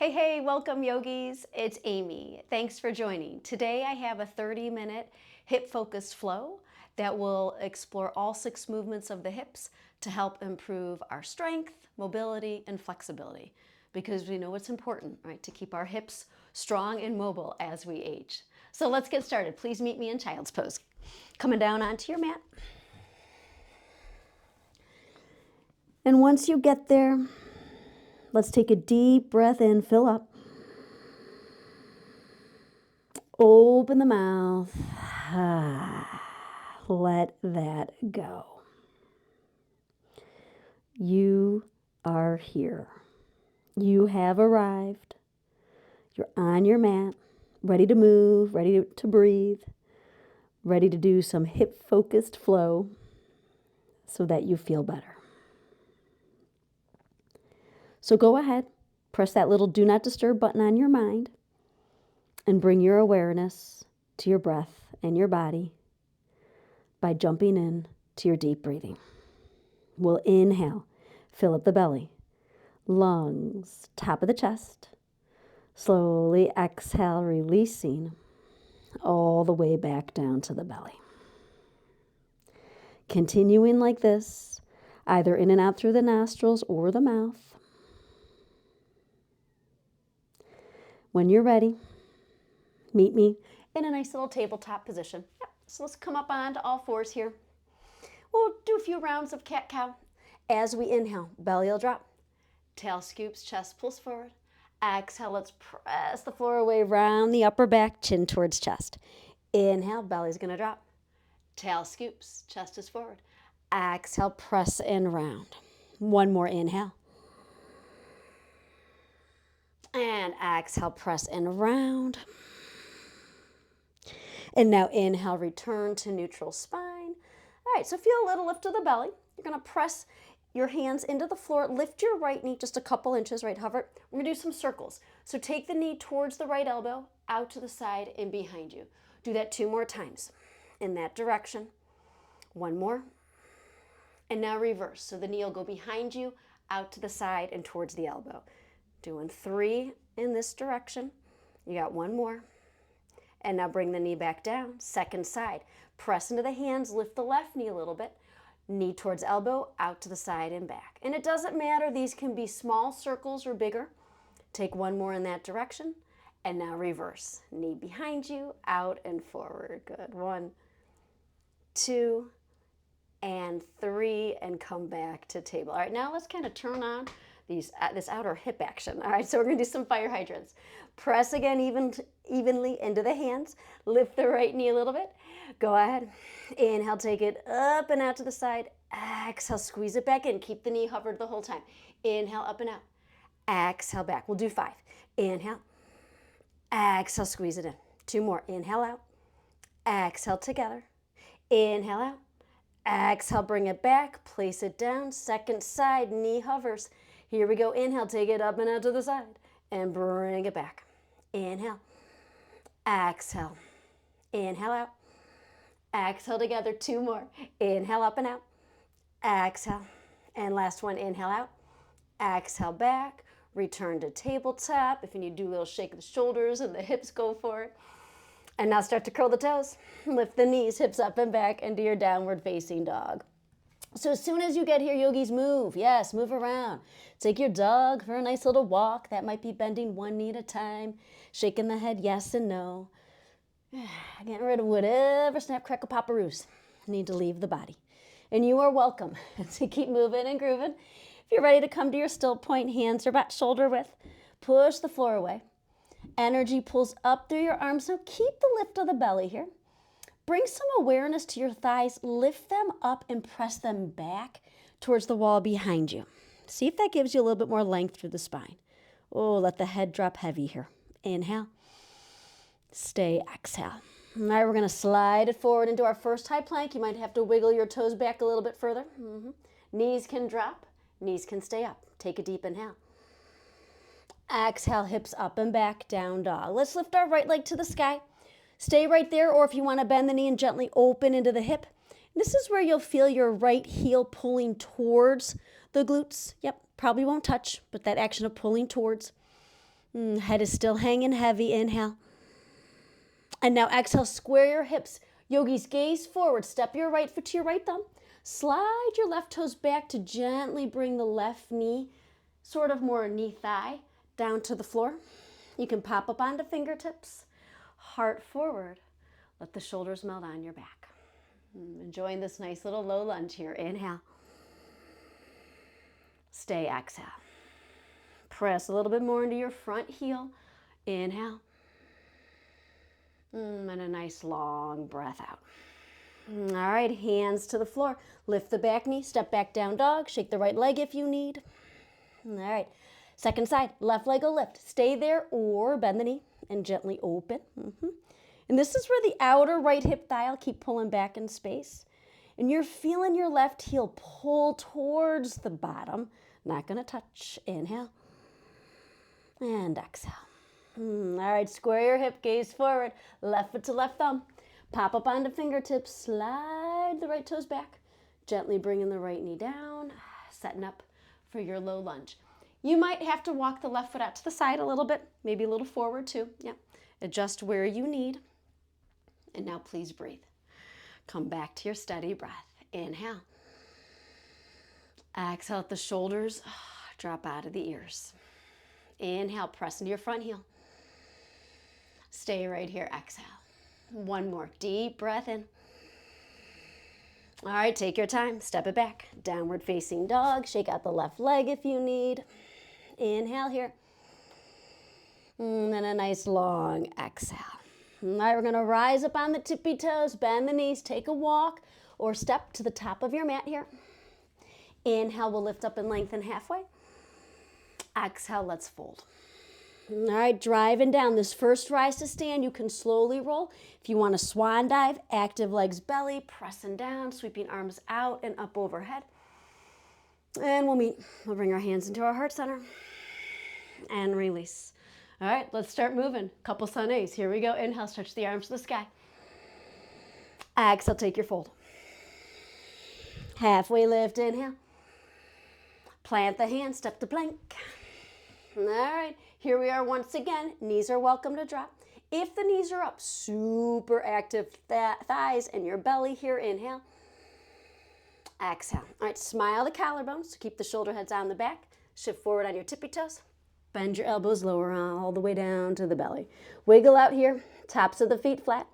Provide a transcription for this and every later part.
Hey, welcome yogis. It's Amy. Thanks for joining. Today I have a 30-minute hip-focused flow that will explore all 6 movements of the hips to help improve our strength, mobility, and flexibility. Because we know it's important, right, to keep our hips strong and mobile as we age. So let's get started. Please meet me in child's pose. Coming down onto your mat. And once you get there, let's take a deep breath in, fill up. Open the mouth. Let that go. You are here. You have arrived. You're on your mat, ready to move, ready to breathe, ready to do some hip-focused flow so that you feel better. So go ahead, press that little do not disturb button on your mind and bring your awareness to your breath and your body by jumping in to your deep breathing. We'll inhale, fill up the belly, lungs, top of the chest. Slowly exhale, releasing all the way back down to the belly. Continuing like this, either in and out through the nostrils or the mouth. When you're ready, meet me in a nice little tabletop position. So let's come up onto all fours here. We'll do a few rounds of cat-cow. As we inhale, belly will drop. Tail scoops, chest pulls forward. Exhale, let's press the floor away, round the upper back, chin towards chest. Inhale, belly's gonna drop. Tail scoops, chest is forward. Exhale, press and round. One more inhale. And exhale, press and round. And now inhale, return to neutral spine. All right, so feel a little lift of the belly. You're gonna press your hands into the floor, lift your right knee just a couple inches, right, hover. We're gonna do some circles. So take the knee towards the right elbow, out to the side and behind you. Do that 2 more times in that direction. 1 more. And now reverse. So the knee will go behind you, out to the side and towards the elbow. Doing 3 in this direction. You got 1 more. And now bring the knee back down, second side. Press into the hands, lift the left knee a little bit. Knee towards elbow, out to the side and back. And it doesn't matter, these can be small circles or bigger. Take 1 more in that direction. And now reverse. Knee behind you, out and forward. Good. 1, 2, and 3, and come back to table. All right, now let's kind of turn on this outer hip action. All right, so we're gonna do some fire hydrants. Press again evenly into the hands. Lift the right knee a little bit. Go ahead. Inhale, take it up and out to the side. Exhale, squeeze it back in. Keep the knee hovered the whole time. Inhale, up and out. Exhale, back. We'll do 5. Inhale. Exhale, squeeze it in. 2 more. Inhale out. Exhale together. Inhale out. Exhale, bring it back. Place it down. Second side, knee hovers. Here we go. Inhale, take it up and out to the side. And bring it back. Inhale. Exhale. Inhale out. Exhale together. 2 more. Inhale up and out. Exhale. And last one. Inhale out. Exhale back. Return to tabletop. If you need to do a little shake of the shoulders and the hips, go for it. And now start to curl the toes. Lift the knees, hips up and back into your downward facing dog. So as soon as you get here, yogis, move. Yes, move around. Take your dog for a nice little walk. That might be bending 1 knee at a time, shaking the head yes and no. Getting rid of whatever snap, crackle, pop-a-roos need to leave the body. And you are welcome to keep moving and grooving. If you're ready to come to your still point, hands are about shoulder width. Push the floor away. Energy pulls up through your arms. Now keep the lift of the belly here. Bring some awareness to your thighs. Lift them up and press them back towards the wall behind you. See if that gives you a little bit more length through the spine. Oh, let the head drop heavy here. Inhale. Stay, exhale. All right, we're going to slide it forward into our first high plank. You might have to wiggle your toes back a little bit further. Knees can drop. Knees can stay up. Take a deep inhale. Exhale, hips up and back, down dog. Let's lift our right leg to the sky. Stay right there, or if you want to bend the knee and gently open into the hip. This is where you'll feel your right heel pulling towards the glutes. Yep, probably won't touch, but that action of pulling towards. Head is still hanging heavy. Inhale. And now exhale, square your hips. Yogis, gaze forward. Step your right foot to your right thumb. Slide your left toes back to gently bring the left knee, sort of more knee thigh, down to the floor. You can pop up onto fingertips. Heart forward. Let the shoulders melt on your back. Enjoying this nice little low lunge here. Inhale. Stay, exhale. Press a little bit more into your front heel. Inhale. And a nice long breath out. All right, hands to the floor. Lift the back knee, step back down dog. Shake the right leg if you need. All right, second side, left leg will lift. Stay there or bend the knee and gently open. And this is where the outer right hip thigh will keep pulling back in space. And you're feeling your left heel pull towards the bottom. Not gonna touch. Inhale. And exhale. All right, square your hip, gaze forward. Left foot to left thumb. Pop up onto fingertips. Slide the right toes back. Gently bringing the right knee down. Setting up for your low lunge. You might have to walk the left foot out to the side a little bit. Maybe a little forward too. Yeah. Adjust where you need. And now please breathe. Come back to your steady breath. Inhale. Exhale, let the shoulders drop out of the ears. Inhale, press into your front heel. Stay right here, exhale. One more deep breath in. All right, take your time, step it back. Downward facing dog, shake out the left leg if you need. Inhale here. And then a nice long exhale. All right, we're gonna rise up on the tippy toes, bend the knees, take a walk or step to the top of your mat here. Inhale, we'll lift up and lengthen halfway. Exhale, let's fold. All right, driving down. This first rise to stand, you can slowly roll. If you want a swan dive, active legs belly, pressing down, sweeping arms out and up overhead. And we'll meet. We'll bring our hands into our heart center and release. All right, let's start moving. Couple sun A's. Here we go. Inhale, stretch the arms to the sky. Exhale, take your fold. Halfway lift, inhale. Plant the hands, step to plank. All right, here we are once again. Knees are welcome to drop. If the knees are up, super active thighs and your belly here. Inhale. Exhale. All right, smile the collarbones. Keep the shoulder heads on the back. Shift forward on your tippy toes. Bend your elbows lower all the way down to the belly. Wiggle out here. Tops of the feet flat.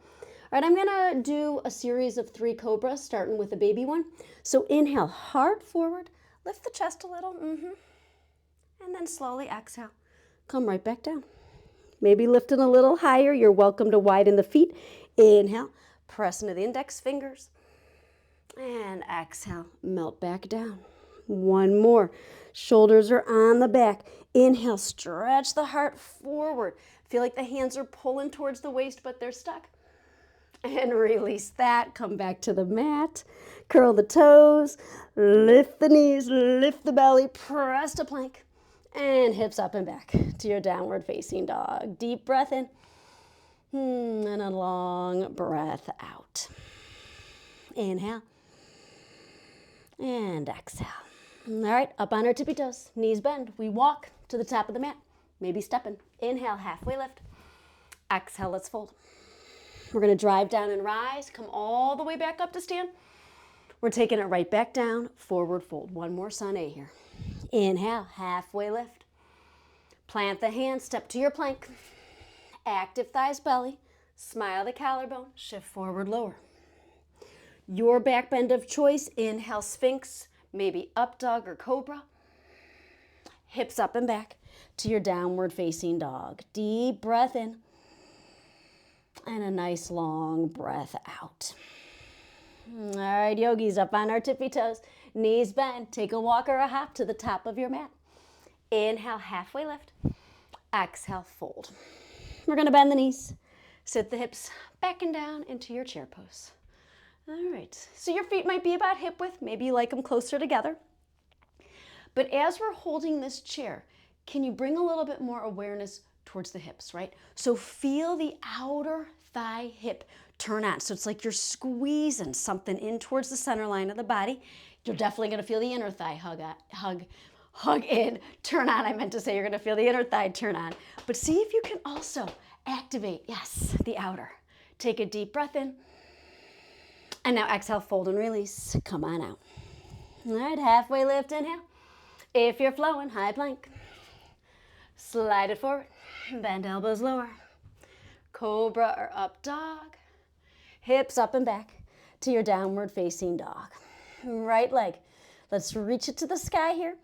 All right, I'm gonna do a series of 3 cobras, starting with a baby one. So inhale, heart forward. Lift the chest a little. And then slowly exhale. Come right back down. Maybe lifting a little higher. You're welcome to widen the feet. Inhale. Press into the index fingers. And exhale. Melt back down. One more. Shoulders are on the back. Inhale. Stretch the heart forward. Feel like the hands are pulling towards the waist, but they're stuck. And release that. Come back to the mat. Curl the toes. Lift the knees. Lift the belly. Press to plank. And hips up and back to your downward facing dog. Deep breath in. And a long breath out. Inhale. And exhale. All right, up on our tippy toes. Knees bend. We walk to the top of the mat. Maybe stepping. Inhale, halfway lift. Exhale, let's fold. We're going to drive down and rise. Come all the way back up to stand. We're taking it right back down. Forward fold. One more sun A here. Inhale, halfway lift. Plant the hands, step to your plank. Active thighs, belly. Smile the collarbone, shift forward, lower. Your back bend of choice, inhale, Sphinx, maybe up dog or cobra. Hips up and back to your downward facing dog. Deep breath in. And a nice long breath out. All right, yogis, up on our tippy toes. Knees bend. Take a walk or a hop to the top of your mat. Inhale, halfway lift. Exhale, fold. We're going to bend the knees. Sit the hips back and down into your chair pose. All right, so your feet might be about hip width. Maybe you like them closer together. But as we're holding this chair, can you bring a little bit more awareness towards the hips, right? So feel the outer thigh hip turn on. So it's like you're squeezing something in towards the center line of the body. You're definitely going to feel the inner thigh hug in, turn on. I meant to say you're gonna feel the inner thigh turn on. But see if you can also activate, yes, the outer. Take a deep breath in. And now exhale, fold and release. Come on out. All right, halfway lift, inhale. If you're flowing, high plank. Slide it forward, bend elbows lower. Cobra or up dog. Hips up and back to your downward facing dog. Right leg, let's reach it to the sky here.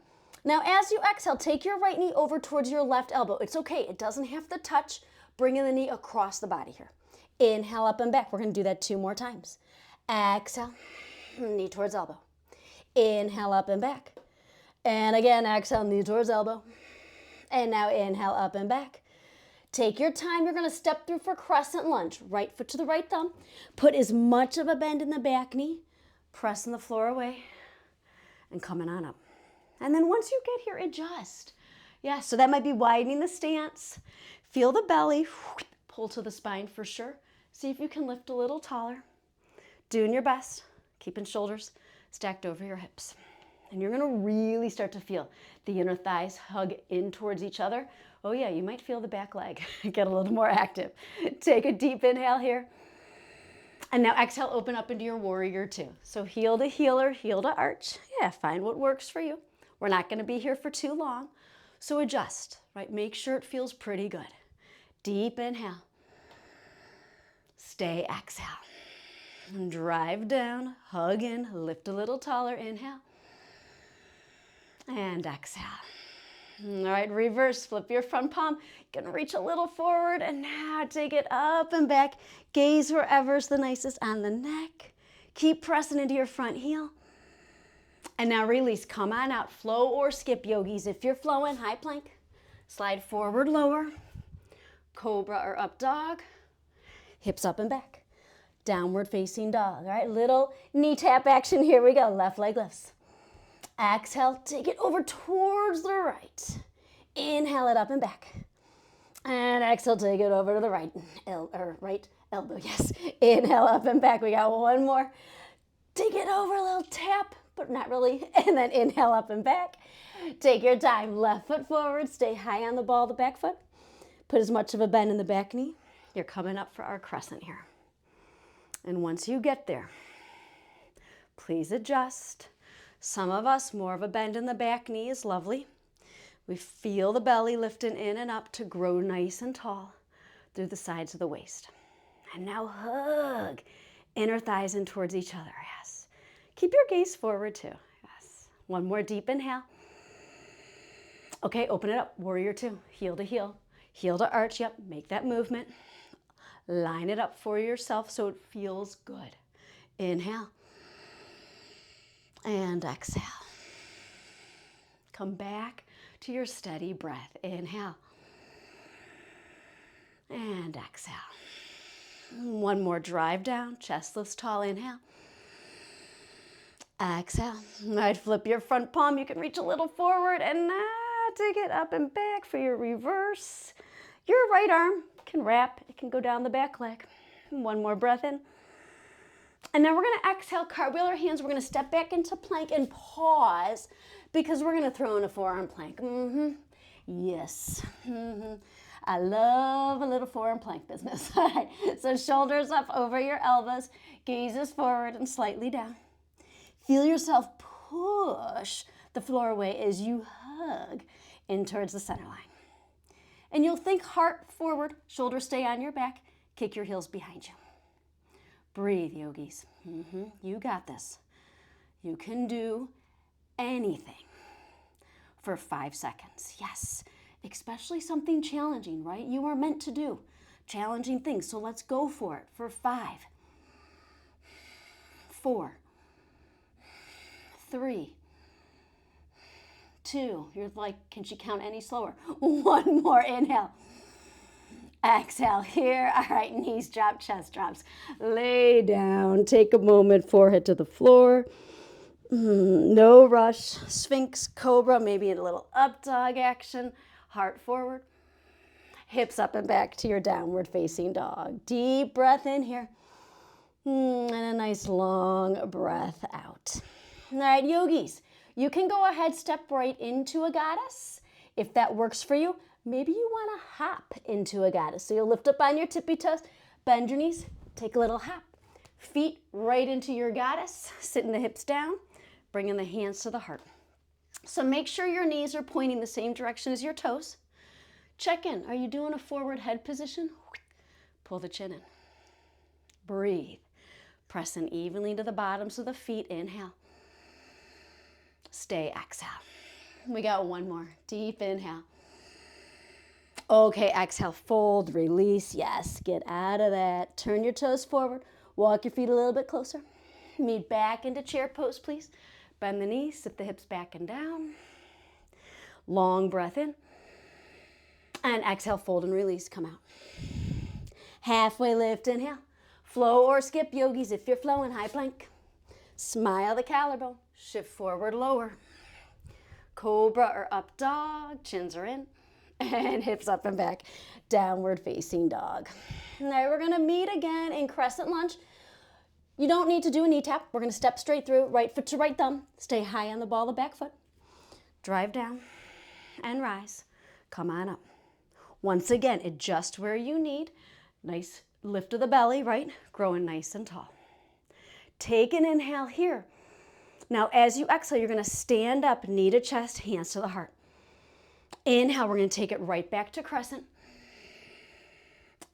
Now as you exhale, take your right knee over towards your left elbow. It's okay, it doesn't have to touch. Bringing the knee across the body here. Inhale up and back. We're gonna do that 2 more times. Exhale, knee towards elbow. Inhale up and back. And again, exhale, knee towards elbow. And now inhale up and back. Take your time. You're going to step through for crescent lunge. Right foot to the right thumb. Put as much of a bend in the back knee. Pressing the floor away. And coming on up. And then once you get here, adjust. Yeah, so that might be widening the stance. Feel the belly. Pull to the spine for sure. See if you can lift a little taller. Doing your best. Keeping shoulders stacked over your hips. And you're gonna really start to feel the inner thighs hug in towards each other. Oh yeah, you might feel the back leg get a little more active. Take a deep inhale here. And now exhale, open up into your warrior two. So heel to healer, heel to arch. Yeah, find what works for you. We're not gonna be here for too long. So adjust, right? Make sure it feels pretty good. Deep inhale. Stay, exhale. And drive down, hug in, lift a little taller, inhale. And exhale. All right, reverse, flip your front palm. You're gonna reach a little forward and now take it up and back. Gaze wherever's the nicest on the neck. Keep pressing into your front heel. And now release, come on out. Flow or skip, yogis. If you're flowing, high plank. Slide forward, lower. Cobra or up dog. Hips up and back. Downward facing dog. All right, little knee tap action. Here we go, left leg lifts. Exhale, take it over towards the right. Inhale it up and back. And exhale, take it over to the right, right elbow, yes. Inhale up and back. We got 1 more. Take it over, a little tap, but not really. And then inhale up and back. Take your time, left foot forward, stay high on the ball of the back foot. Put as much of a bend in the back knee. You're coming up for our crescent here. And once you get there, please adjust. Some of us, more of a bend in the back knee is lovely. We feel the belly lifting in and up to grow nice and tall through the sides of the waist. And now hug inner thighs in towards each other, yes. Keep your gaze forward too, yes. 1 more deep inhale. Okay, open it up, warrior two, heel to heel, heel to arch, yep, make that movement. Line it up for yourself so it feels good. Inhale. And exhale. Come back to your steady breath. Inhale. And exhale. 1 more, drive down, chest lifts tall, inhale. Exhale. All right, flip your front palm. You can reach a little forward and take it up and back for your reverse. Your right arm can wrap, it can go down the back leg. 1 more breath in. And then we're gonna exhale, cartwheel our hands. We're gonna step back into plank and pause because we're gonna throw in a forearm plank. Yes. I love a little forearm plank business. All right, so shoulders up over your elbows, gazes forward and slightly down. Feel yourself push the floor away as you hug in towards the center line. And you'll think heart forward, shoulders stay on your back, kick your heels behind you. Breathe, yogis. You got this. You can do anything for 5 seconds. Yes, especially something challenging, right? You are meant to do challenging things, so let's go for it for 5, 4, 3, 2. You're like, can she count any slower? 1 more inhale. Exhale here. All right, knees drop, chest drops. Lay down. Take a moment, forehead to the floor. No rush. Sphinx, cobra, maybe a little up dog action. Heart forward. Hips up and back to your downward facing dog. Deep breath in here. And a nice long breath out. All right, yogis, You can go ahead, step right into a goddess. If that works for you, maybe you want to hop into a goddess. So you'll lift up on your tippy toes, bend your knees, take a little hop. Feet right into your goddess, sitting the hips down, bringing the hands to the heart. So make sure your knees are pointing the same direction as your toes. Check in. Are you doing a forward head position? Pull the chin in. Breathe. Pressing evenly to the bottoms of the feet. Inhale. Stay. Exhale. We got one more. Deep inhale. Okay, exhale. Fold, release. Yes, get out of that. Turn your toes forward. Walk your feet a little bit closer. Meet back into chair pose, please. Bend the knees, sit the hips back and down. Long breath in. And exhale, fold and release, come out. Halfway lift, inhale. Flow or skip, yogis, if you're flowing, high plank. Smile the collarbone, shift forward, lower. Cobra or up dog, chins are in. And hips up and back, downward facing dog. Now we're gonna meet again in crescent lunge. You don't need to do a knee tap. We're gonna step straight through, right foot to right thumb. Stay high on the ball of the back foot. Drive down and rise. Come on up. Once again, adjust where you need. Nice lift of the belly, right? Growing nice and tall. Take an inhale here. Now as you exhale, you're gonna stand up, knee to chest, hands to the heart. Inhale, we're gonna take it right back to crescent.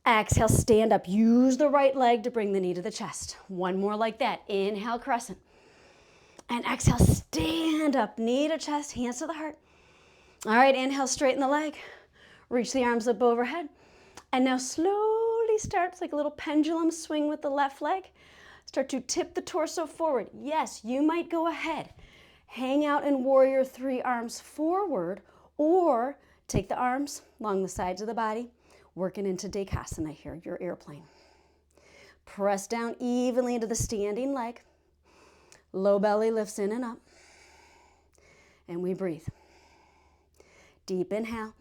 Exhale, stand up. Use the right leg to bring the knee to the chest. One more like that. Inhale, crescent. And exhale, stand up. Knee to chest, hands to the heart. All right, inhale, straighten the leg. Reach the arms up overhead. And now slowly start like a little pendulum swing with the left leg. Start to tip the torso forward. Yes, you might go ahead. Hang out in warrior three, arms forward, or take the arms along the sides of the body. Working into Skandasana here, your airplane. Press down evenly into the standing leg. Low belly lifts in and up. And we breathe. Deep inhale.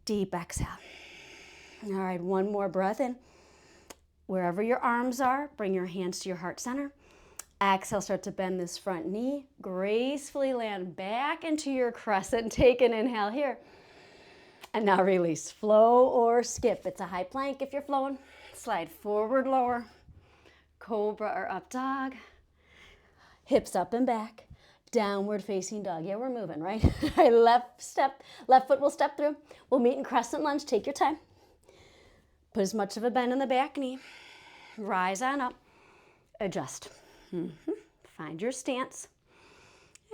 Deep exhale. All right, one more breath in. Wherever your arms are, bring your hands to your heart center. Exhale, start to bend this front knee. Gracefully land back into your crescent. Take an inhale here. And now release, flow or skip. It's a high plank if you're flowing. Slide forward, lower. Cobra or up dog. Hips up and back. Downward facing dog. Yeah, we're moving, right? Left foot will step through. We'll meet in crescent lunge. Take your time. Put as much of a bend in the back knee. Rise on up. Adjust. Find your stance.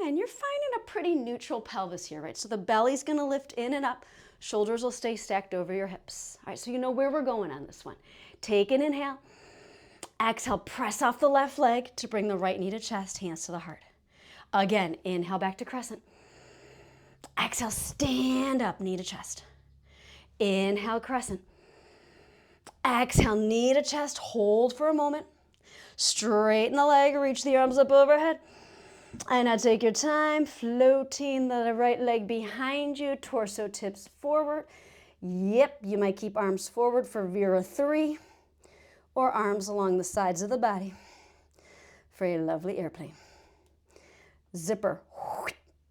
And you're finding a pretty neutral pelvis here, right? So the belly's gonna lift in and up. Shoulders will stay stacked over your hips. All right, so you know where we're going on this one. Take an inhale. Exhale, press off the left leg to bring the right knee to chest, hands to the heart. Again, inhale back to crescent. Exhale, stand up, knee to chest. Inhale, crescent. Exhale, knee to chest, hold for a moment. Straighten the leg, reach the arms up overhead. And now take your time, floating the right leg behind you, torso tips forward. Yep, you might keep arms forward for Vira 3 or arms along the sides of the body for a lovely airplane. Zipper,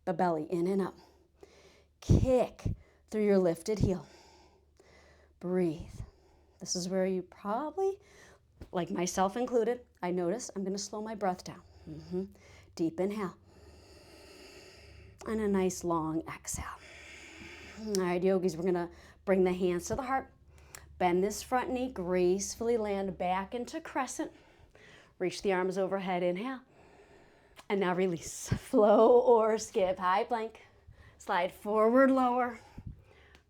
the belly in and up. Kick through your lifted heel. Breathe. This is where you probably, like myself included, I notice I'm going to slow my breath down. Deep inhale. And a nice long exhale. All right, yogis, we're going to bring the hands to the heart. Bend this front knee, gracefully land back into crescent. Reach the arms overhead, inhale. And now release. Flow or skip, high plank. Slide forward, lower.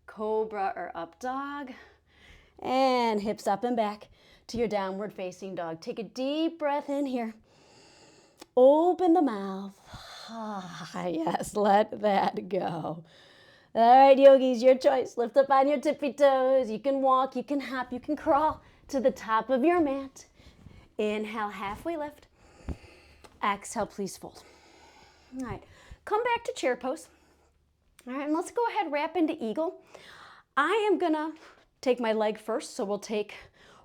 Cobra or up dog. And hips up and back to your downward facing dog. Take a deep breath in here. Open the mouth. Yes, let that go. All right, yogis, your choice. Lift up on your tippy toes. You can walk, you can hop, you can crawl to the top of your mat. Inhale, halfway lift. Exhale, please fold. All right, come back to chair pose. All right, and let's go ahead, wrap into eagle. I am gonna take my leg first, so we'll take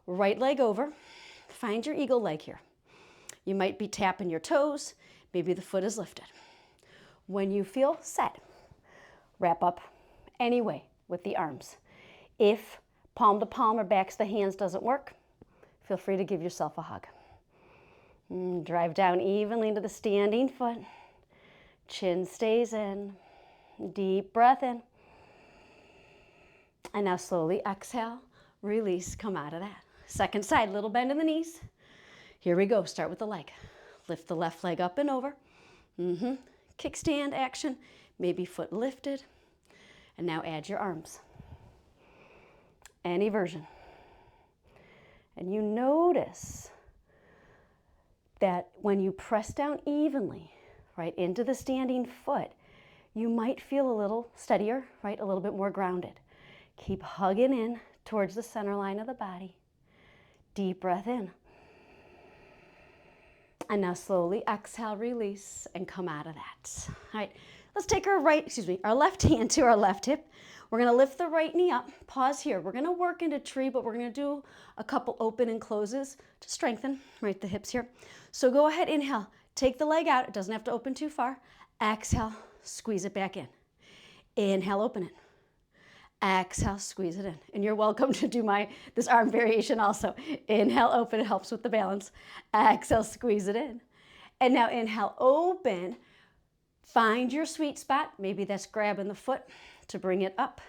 right leg over. Find your eagle leg here. You might be tapping your toes. Maybe the foot is lifted. When you feel set, wrap up anyway with the arms. If palm to palm or backs to the hands doesn't work, feel free to give yourself a hug. Drive down evenly into the standing foot. Chin stays in. Deep breath in. And now slowly exhale, release, come out of that. Second side, little bend in the knees. Here we go, start with the leg. Lift the left leg up and over. Kickstand action, maybe foot lifted. And now add your arms. Any version. And you notice that when you press down evenly, right, into the standing foot, you might feel a little steadier, right, a little bit more grounded. Keep hugging in towards the center line of the body. Deep breath in. And now slowly exhale, release, and come out of that. All right, let's take our left hand to our left hip. We're gonna lift the right knee up, pause here. We're gonna work into tree, but we're gonna do a couple open and closes to strengthen, right, the hips here. So go ahead, inhale, take the leg out. It doesn't have to open too far. Exhale, squeeze it back in. Inhale, open it. Exhale, squeeze it in. And you're welcome to do this arm variation also. Inhale, open, it helps with the balance. Exhale, squeeze it in. And now inhale, open. Find your sweet spot. Maybe that's grabbing the foot to bring it up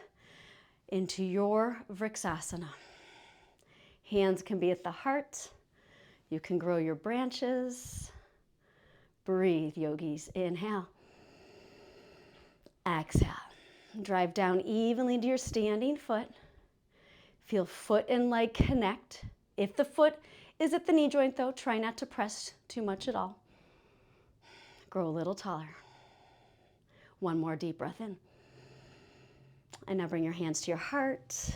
into your Vrksasana. Hands can be at the heart. You can grow your branches. Breathe, yogis. Inhale. Exhale. Drive down evenly to your standing foot. Feel foot and leg connect. If the foot is at the knee joint though, try not to press too much at all. Grow a little taller. One more deep breath in. And now bring your hands to your heart.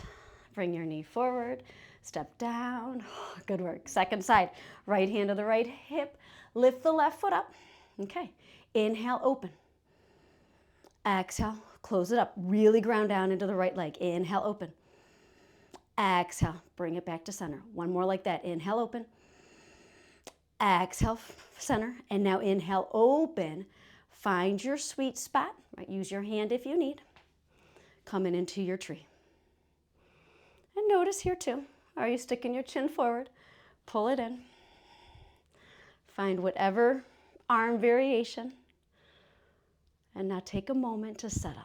Bring your knee forward. Step down. Good work. Second side. Right hand to the right hip. Lift the left foot up. Okay. Inhale, open. Exhale, close it up. Really ground down into the right leg. Inhale, open. Exhale, bring it back to center. One more like that. Inhale, open. Exhale, center. And now inhale, open. Find your sweet spot. Right? Use your hand if you need. Coming into your tree. And notice here too. Are you sticking your chin forward? Pull it in. Find whatever arm variation. And now take a moment to settle.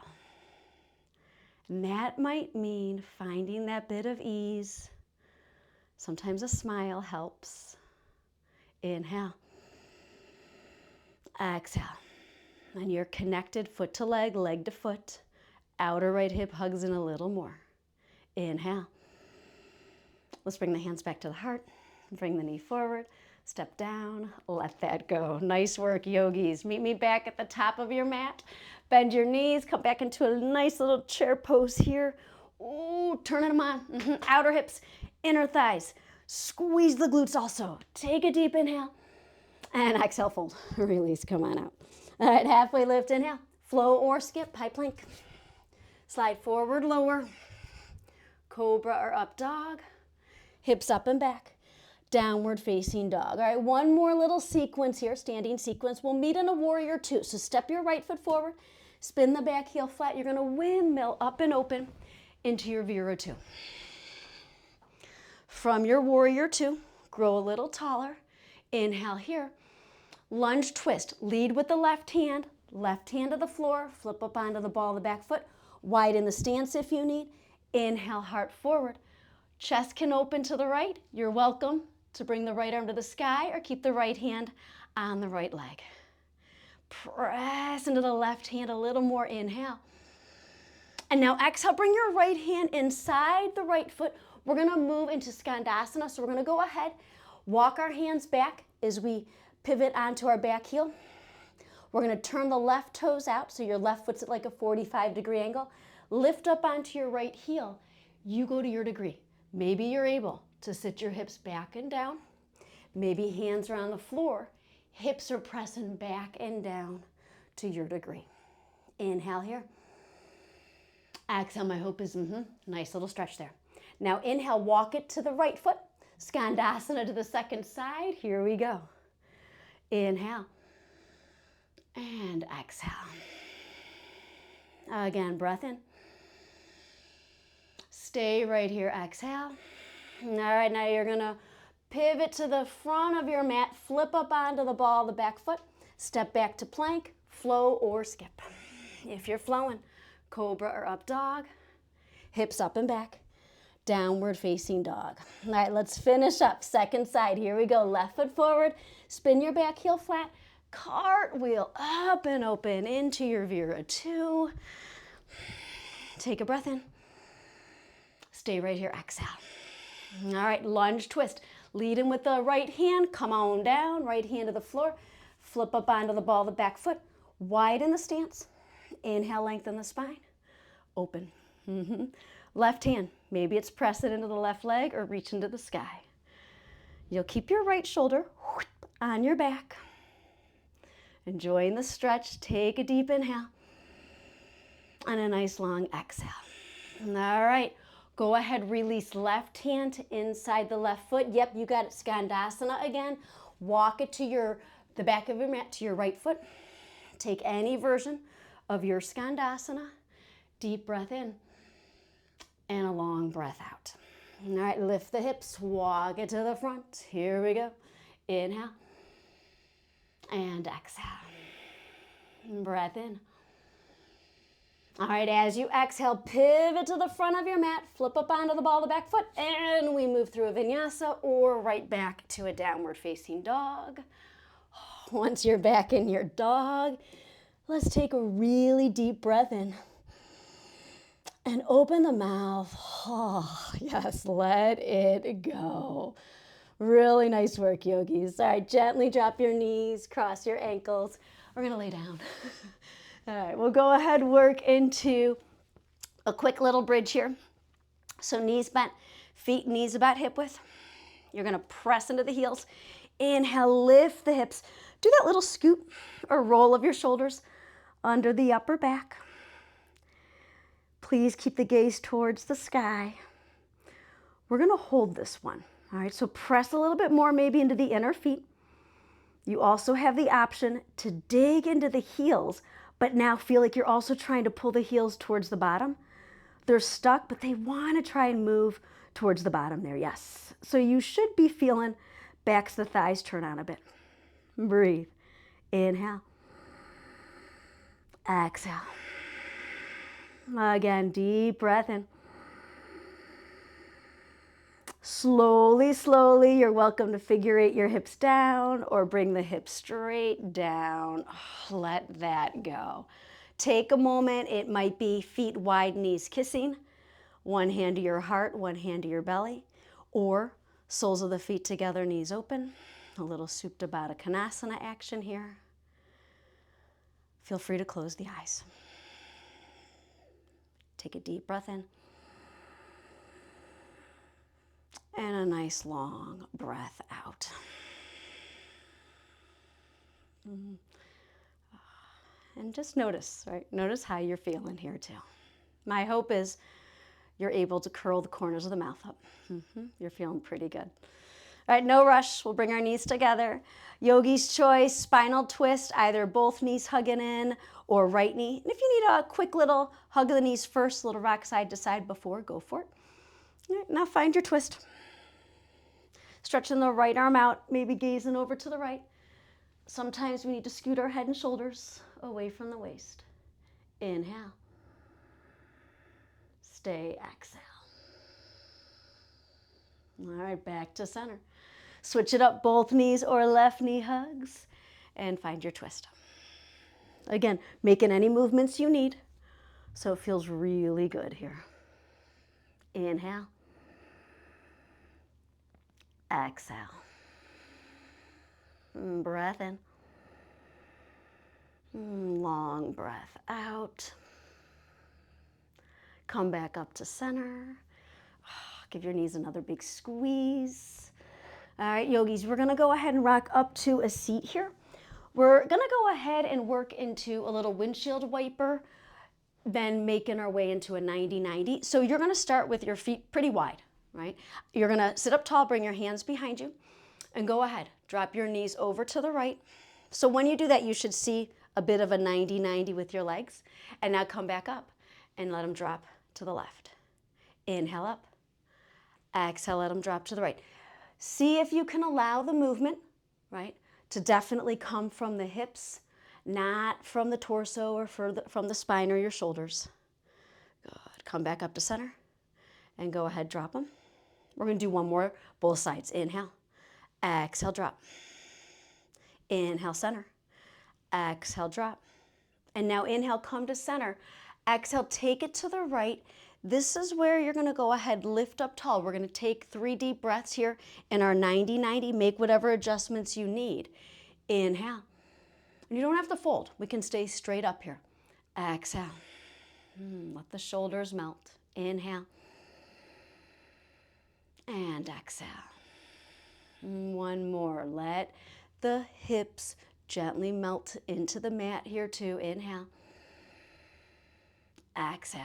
And that might mean finding that bit of ease. Sometimes a smile helps. Inhale. Exhale. And you're connected foot to leg, leg to foot. Outer right hip hugs in a little more. Inhale. Let's bring the hands back to the heart. Bring the knee forward. Step down, let that go. Nice work, yogis. Meet me back at the top of your mat. Bend your knees, come back into a nice little chair pose here. Ooh, turning them on. Outer hips, inner thighs. Squeeze the glutes also. Take a deep inhale. And exhale, fold. Release, come on out. All right, halfway lift, inhale. Flow or skip, high plank. Slide forward, lower. Cobra or up dog. Hips up and back. Downward facing dog. All right, one more little sequence here, standing sequence. We'll meet in a warrior two. So step your right foot forward, spin the back heel flat. You're gonna windmill up and open into your Vira two. From your warrior two, grow a little taller. Inhale here. Lunge twist. Lead with the left hand to the floor, flip up onto the ball of the back foot. Widen the stance if you need. Inhale, heart forward. Chest can open to the right. You're welcome to bring the right arm to the sky or keep the right hand on the right leg. Press into the left hand a little more, inhale. And now exhale, bring your right hand inside the right foot. We're gonna move into Skandasana, so we're gonna go ahead, walk our hands back as we pivot onto our back heel. We're gonna turn the left toes out, so your left foot's at like a 45-degree angle. Lift up onto your right heel. You go to your degree. Maybe you're able to sit your hips back and down. Maybe hands are on the floor. Hips are pressing back and down to your degree. Inhale here. Exhale, my hope is nice little stretch there. Now inhale, walk it to the right foot. Skandasana to the second side. Here we go. Inhale. And exhale. Again, breath in. Stay right here, exhale. All right, now you're gonna pivot to the front of your mat, flip up onto the ball of the back foot, step back to plank, flow or skip. If you're flowing, cobra or up dog, hips up and back, downward facing dog. All right, let's finish up. Second side, here we go. Left foot forward, spin your back heel flat, cartwheel up and open into your Vira 2. Take a breath in. Stay right here, exhale. All right, lunge twist. Lead in with the right hand, come on down, right hand to the floor, flip up onto the ball of the back foot, widen the stance. Inhale, lengthen the spine, open. Left hand, maybe it's press it into the left leg or reach into the sky. You'll keep your right shoulder on your back. Enjoying the stretch, take a deep inhale and a nice long exhale. All right, go ahead, release left hand to inside the left foot. Yep, you got it, Skandasana again. Walk it to the back of your mat to your right foot. Take any version of your Skandasana. Deep breath in and a long breath out. All right, lift the hips, walk it to the front. Here we go. Inhale and exhale. Breath in. All right, as you exhale, pivot to the front of your mat, flip up onto the ball of the back foot, and we move through a vinyasa or right back to a downward facing dog. Once you're back in your dog, let's take a really deep breath in and open the mouth. Oh, yes, let it go. Really nice work, yogis. All right, gently drop your knees, cross your ankles. We're gonna lay down. All right, we'll go ahead, work into a quick little bridge here. So knees bent, feet, knees about hip width. You're gonna press into the heels. Inhale, lift the hips. Do that little scoop or roll of your shoulders under the upper back. Please keep the gaze towards the sky. We're gonna hold this one. All right, so press a little bit more maybe into the inner feet. You also have the option to dig into the heels, but now feel like you're also trying to pull the heels towards the bottom. They're stuck, but they wanna try and move towards the bottom there, yes. So you should be feeling backs of the thighs turn on a bit. Breathe. Inhale. Exhale. Again, deep breath in. Slowly, slowly, you're welcome to figure eight your hips down or bring the hips straight down. Oh, let that go. Take a moment. It might be feet wide, knees kissing. One hand to your heart, one hand to your belly. Or soles of the feet together, knees open. A little Supta Baddha Konasana action here. Feel free to close the eyes. Take a deep breath in. And a nice long breath out. And just notice, right? Notice how you're feeling here too. My hope is you're able to curl the corners of the mouth up. You're feeling pretty good. All right, no rush. We'll bring our knees together. Yogi's choice, spinal twist, either both knees hugging in or right knee. And if you need a quick little hug of the knees first, little rock side to side before, go for it. All right, now find your twist. Stretching the right arm out, maybe gazing over to the right. Sometimes we need to scoot our head and shoulders away from the waist. Inhale. Stay, exhale. All right, back to center. Switch it up, both knees or left knee hugs, and find your twist. Again, making any movements you need, so it feels really good here. Inhale. Exhale. Breath in. Long breath out. Come back up to center. Give your knees another big squeeze. All right, yogis, we're gonna go ahead and rock up to a seat here. We're gonna go ahead and work into a little windshield wiper, then making our way into a 90-90. So you're gonna start with your feet pretty wide, right? You're gonna sit up tall, bring your hands behind you, and go ahead. Drop your knees over to the right. So when you do that, you should see a bit of a 90-90 with your legs. And now come back up and let them drop to the left. Inhale up. Exhale, let them drop to the right. See if you can allow the movement, right, to definitely come from the hips, not from the torso or from the spine or your shoulders. Good. Come back up to center and go ahead, drop them. We're going to do one more, both sides. Inhale. Exhale, drop. Inhale, center. Exhale, drop. And now inhale, come to center. Exhale, take it to the right. This is where you're going to go ahead, lift up tall. We're going to take 3 deep breaths here in our 90-90. Make whatever adjustments you need. Inhale. And you don't have to fold. We can stay straight up here. Exhale. Let the shoulders melt. Inhale. And exhale. One more. Let the hips gently melt into the mat here too. Inhale. Exhale.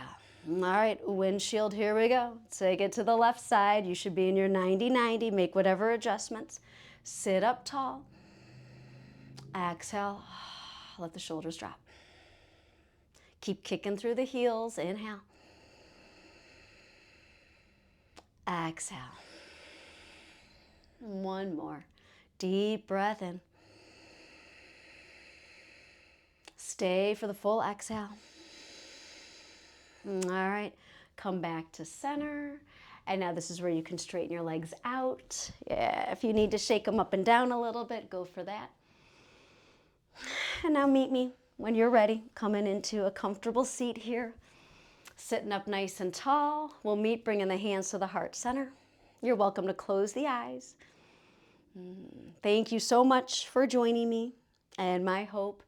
All right, windshield, here we go. Take it to the left side. You should be in your 90-90. Make whatever adjustments. Sit up tall. Exhale. Let the shoulders drop. Keep kicking through the heels. Inhale. Exhale. One more. Deep breath in. Stay for the full exhale. All right, come back to center. And now this is where you can straighten your legs out. Yeah, if you need to shake them up and down a little bit, go for that. And now meet me when you're ready, coming into a comfortable seat here. Sitting up nice and tall. We'll meet bringing the hands to the heart center. You're welcome to close the eyes. Thank you so much for joining me. And my hope,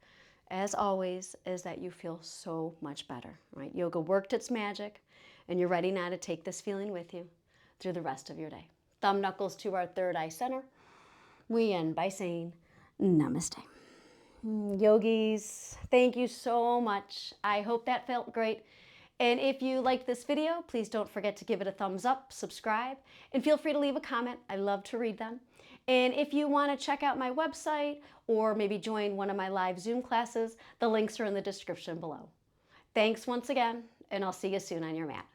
as always, is that you feel so much better, right? Yoga worked its magic, and you're ready now to take this feeling with you through the rest of your day. Thumb knuckles to our third eye center. We end by saying namaste. Yogis, thank you so much. I hope that felt great. And if you liked this video, please don't forget to give it a thumbs up, subscribe, and feel free to leave a comment. I love to read them. And if you want to check out my website or maybe join one of my live Zoom classes, the links are in the description below. Thanks once again, and I'll see you soon on your mat.